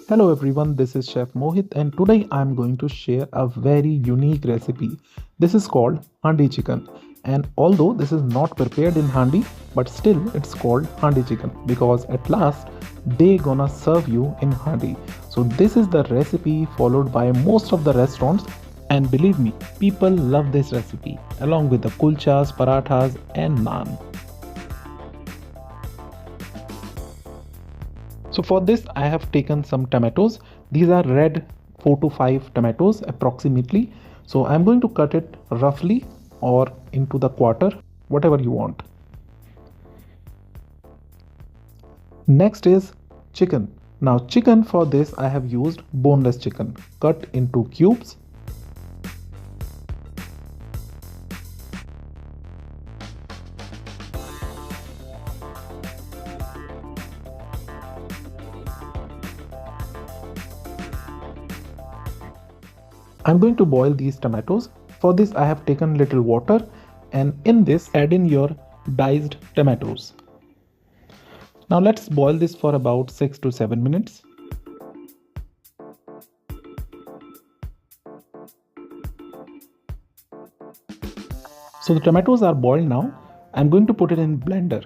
Hello everyone, this is Chef Mohit and today I am going to share a very unique recipe. This is called Handi chicken, and although this is not prepared in handi, but still it's called Handi chicken because at last they gonna serve you in handi. So this is the recipe followed by most of the restaurants, and believe me, people love this recipe along with the kulchas, parathas and naan. So for this I have taken some tomatoes. These are red 4 to 5 tomatoes approximately. So I'm going to cut it roughly or into the quarter, whatever you want. Next is chicken. Now chicken, for this I have used boneless chicken cut into cubes. I'm going to boil these tomatoes. For this I have taken little water, and in this add in your diced tomatoes. Now let's boil this for about 6 to 7 minutes. So the tomatoes are boiled now. I'm going to put it in blender.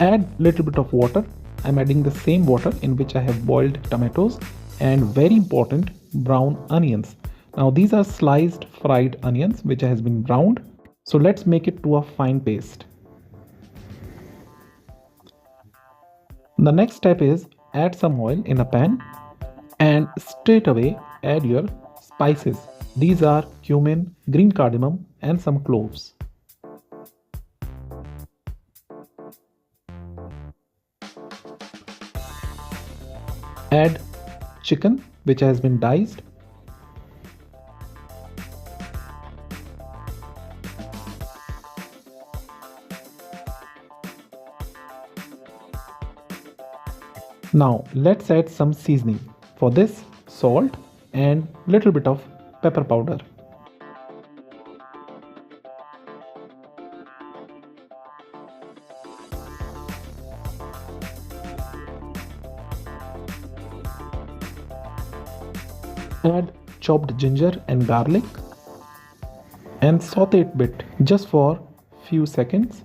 Add little bit of water. I'm adding the same water in which I have boiled tomatoes, and very important, brown onions. Now these are sliced fried onions which has been browned. So let's make it to a fine paste. The next step is add some oil in a pan and straight away add your spices. These are cumin, green cardamom and some cloves. Add chicken which has been diced. Now let's add some seasoning. For this, salt and little bit of pepper powder. Add chopped ginger and garlic and saute it bit just for few seconds.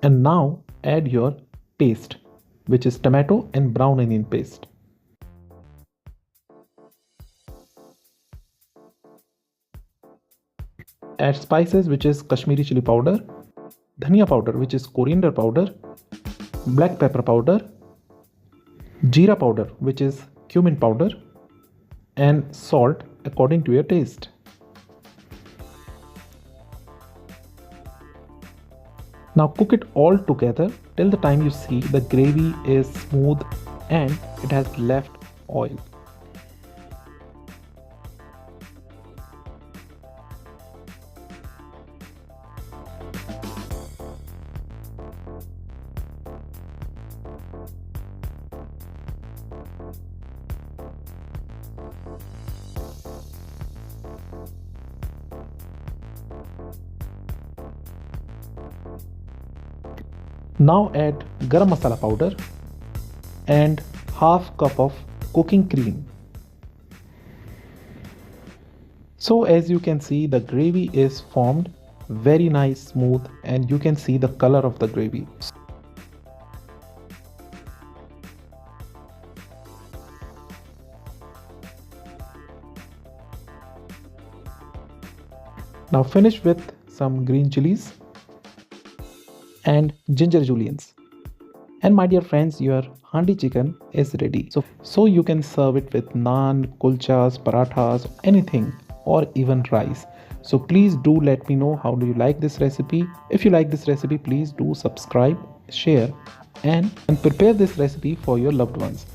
And now add your paste, which is tomato and brown onion paste. Add spices, which is Kashmiri chili powder, dhania powder, which is coriander powder, black pepper powder, jeera powder, which is cumin powder, and salt according to your taste. Now cook it all together till the time you see the gravy is smooth and it has left oil. Now add garam masala powder and half cup of cooking cream. So as you can see, the gravy is formed very nice, smooth, and you can see the color of the gravy. Now finish with some green chilies and ginger julienne. And my dear friends, your handi chicken is ready. So you can serve it with naan, kulchas, parathas, anything, or even rice. So please do let me know how do you like this recipe. If you like this recipe, please do subscribe, share, and prepare this recipe for your loved ones.